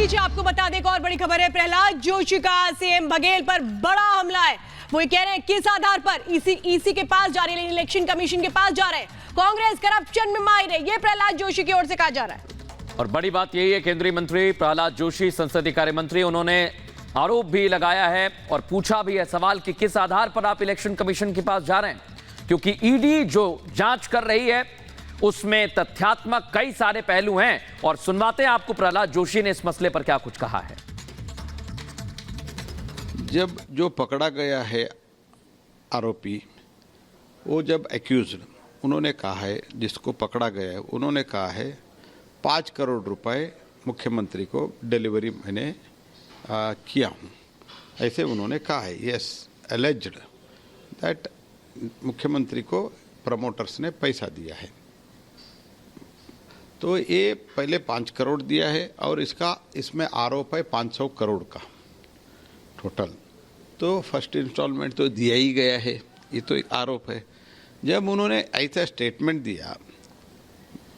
लीजिए आपको बता दें, एक और बड़ी खबर है। प्रहलाद जोशी का सीएम बघेल पर बड़ा हमला है। वो ये कह रहे हैं किस आधार पर ईसी के पास जा रहे हैं, इलेक्शन कमीशन के पास जा रहे हैं। कांग्रेस करप्शन में माहिर है, ये प्रहलाद जोशी की ओर से कहा जा रहा है। और बड़ी बात यही है, केंद्रीय मंत्री प्रहलाद जोशी, संसदीय कार्य मंत्री, उन्होंने आरोप भी लगाया है और पूछा भी है सवाल कि किस आधार पर आप इलेक्शन कमीशन के पास जा रहे हैं, क्योंकि ईडी जो जांच कर रही है उसमें तथ्यात्मक कई सारे पहलू हैं। और सुनवाते हैं आपको प्रहलाद जोशी ने इस मसले पर क्या कुछ कहा है। जब जो पकड़ा गया है आरोपी, वो जब एक्यूज्ड, उन्होंने कहा है, जिसको पकड़ा गया है उन्होंने कहा है 5 करोड़ रुपए मुख्यमंत्री को डिलीवरी मैंने किया हूँ, ऐसे उन्होंने कहा है। यस, एलेज्ड दैट मुख्यमंत्री को प्रमोटर्स ने पैसा दिया है। तो ये पहले 5 करोड़ दिया है और इसमें आरोप है 500 करोड़ का टोटल। तो फर्स्ट इंस्टॉलमेंट तो दिया ही गया है, ये तो एक आरोप है। जब उन्होंने ऐसा स्टेटमेंट दिया,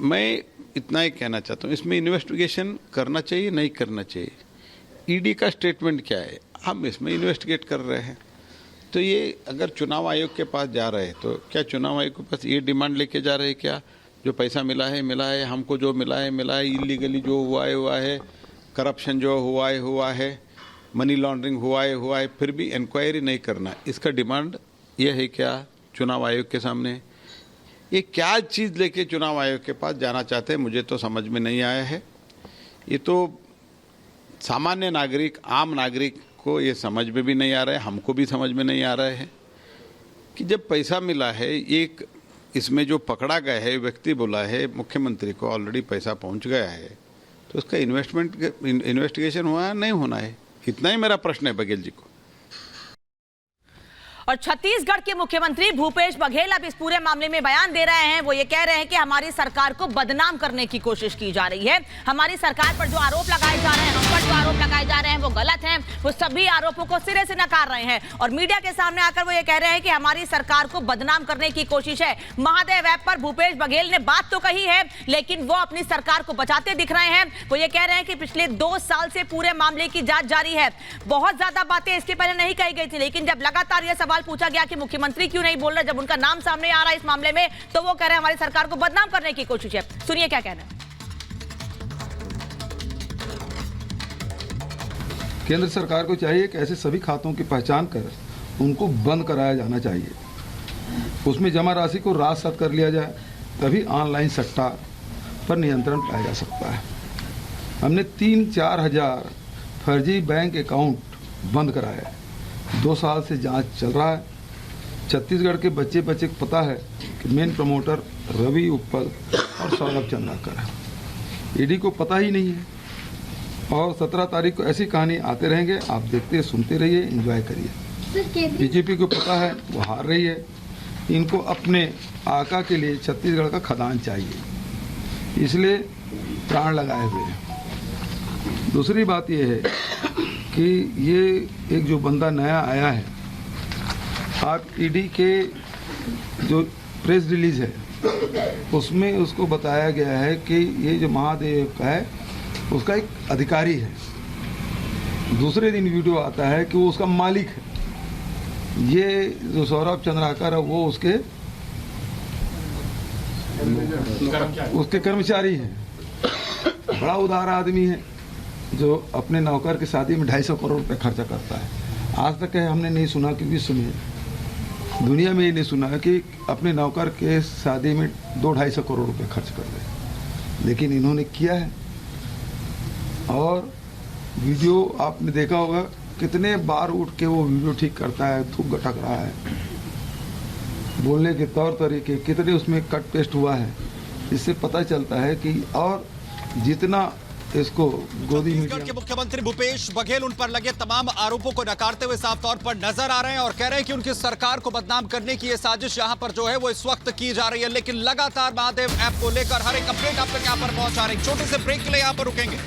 मैं इतना ही कहना चाहता हूँ, इसमें इन्वेस्टिगेशन करना चाहिए नहीं करना चाहिए। ईडी का स्टेटमेंट क्या है, हम इसमें इन्वेस्टिगेट कर रहे हैं। तो ये अगर चुनाव आयोग के पास जा रहे हैं तो क्या चुनाव आयोग के पास ये डिमांड लेके जा रहे हैं क्या, जो पैसा मिला है, हमको जो मिला है, इलीगली जो हुआ है, करप्शन जो हुआ है, मनी लॉन्ड्रिंग हुआ है, फिर भी इंक्वायरी नहीं करना, इसका डिमांड ये है क्या चुनाव आयोग के सामने? ये क्या चीज़ लेके चुनाव आयोग के पास जाना चाहते हैं, मुझे तो समझ में नहीं आया है। ये तो सामान्य नागरिक, आम नागरिक को ये समझ में भी नहीं आ रहा है, हमको भी समझ में नहीं आ रहा है कि जब पैसा मिला है, एक इसमें जो पकड़ा गया है व्यक्ति बोला है मुख्यमंत्री को ऑलरेडी पैसा पहुंच गया है, तो उसका इन्वेस्टिगेशन हुआ नहीं होना है, इतना ही मेरा प्रश्न है बघेल जी को। और छत्तीसगढ़ के मुख्यमंत्री भूपेश बघेल अब इस पूरे मामले में बयान दे रहे हैं। वो ये कह रहे हैं कि हमारी सरकार को बदनाम करने की कोशिश की जा रही है। हमारी सरकार पर जो आरोप लगाए जा रहे हैं, हम पर जो आरोप लगाए जा रहे हैं वो गलत हैं। वो सभी आरोपों को सिरे से नकार रहे हैं और मीडिया के सामने आकर वो ये कह रहे हैं कि हमारी सरकार को बदनाम करने की कोशिश है। महादेव ऐप पर भूपेश बघेल ने बात तो कही है, लेकिन वो अपनी सरकार को बचाते दिख रहे हैं। वो ये कह रहे हैं कि पिछले 2 साल से पूरे मामले की जांच जारी है। बहुत ज्यादा बातें इसके पहले नहीं कही गई थी, लेकिन जब लगातार यह सवाल पूछा गया कि मुख्यमंत्री क्यों नहीं बोल रहे, जब उनका नाम सामने आ रहा है इस मामले में, तो वो कह रहे हैं हमारी सरकार को बदनाम करने की कोशिश है। सुनिए क्या कहना है। केंद्र सरकार को चाहिए कि ऐसे सभी खातों की पहचान कर उनको बंद कराया जाना चाहिए। उसमें जमा राशि को राजसात कर लिया जाए, तभी ऑनलाइन सट्टा पर नियंत्रण पाया जा सकता है। हमने 3-4 हजार फर्जी बैंक अकाउंट बंद कराया है। 2 साल से जांच चल रहा है। छत्तीसगढ़ के बच्चे को पता है कि मेन प्रमोटर रवि उप्पल और सौरभ चंद्राकर है। ईडी को पता ही नहीं है। और 17 तारीख को ऐसी कहानी आते रहेंगे, आप देखते सुनते रहिए, एंजॉय करिए। बीजेपी को पता है वो हार रही है। इनको अपने आका के लिए छत्तीसगढ़ का खदान चाहिए, इसलिए प्राण लगाए हुए हैं। दूसरी बात यह है कि ये एक जो बंदा नया आया है, आप ईडी के जो प्रेस रिलीज है उसमें उसको बताया गया है कि ये जो महादेव का है उसका एक अधिकारी है। दूसरे दिन वीडियो आता है कि वो उसका मालिक है। ये जो सौरभ चंद्राकर है वो उसके कर्मचारी हैं। बड़ा उदार आदमी है जो अपने नौकर की शादी में 250 करोड़ रुपए खर्चा करता है। आज तक हमने नहीं सुना कि विश्व में, दुनिया में ही नहीं सुना है कि अपने नौकर के शादी में 200-250 करोड़ रुपए खर्च कर रहे, लेकिन इन्होंने किया है। और वीडियो आपने देखा होगा, कितने बार उठ के वो वीडियो ठीक करता है, थूक गटक रहा है, बोलने के तौर तरीके कितने उसमें कट पेस्ट हुआ है। इससे पता चलता है कि और जितना इसको गोदी में छत्तीसगढ़ के मुख्यमंत्री भूपेश बघेल उन पर लगे तमाम आरोपों को नकारते हुए साफ तौर पर नजर आ रहे हैं और कह रहे हैं कि उनकी सरकार को बदनाम करने की ये साजिश यहां पर जो है वो इस वक्त की जा रही है। लेकिन लगातार महादेव ऐप को लेकर हर एक अपडेट आप तक यहां पर पहुंचा रहे हैं। छोटे से ब्रेक के लिए यहां पर रुकेंगे।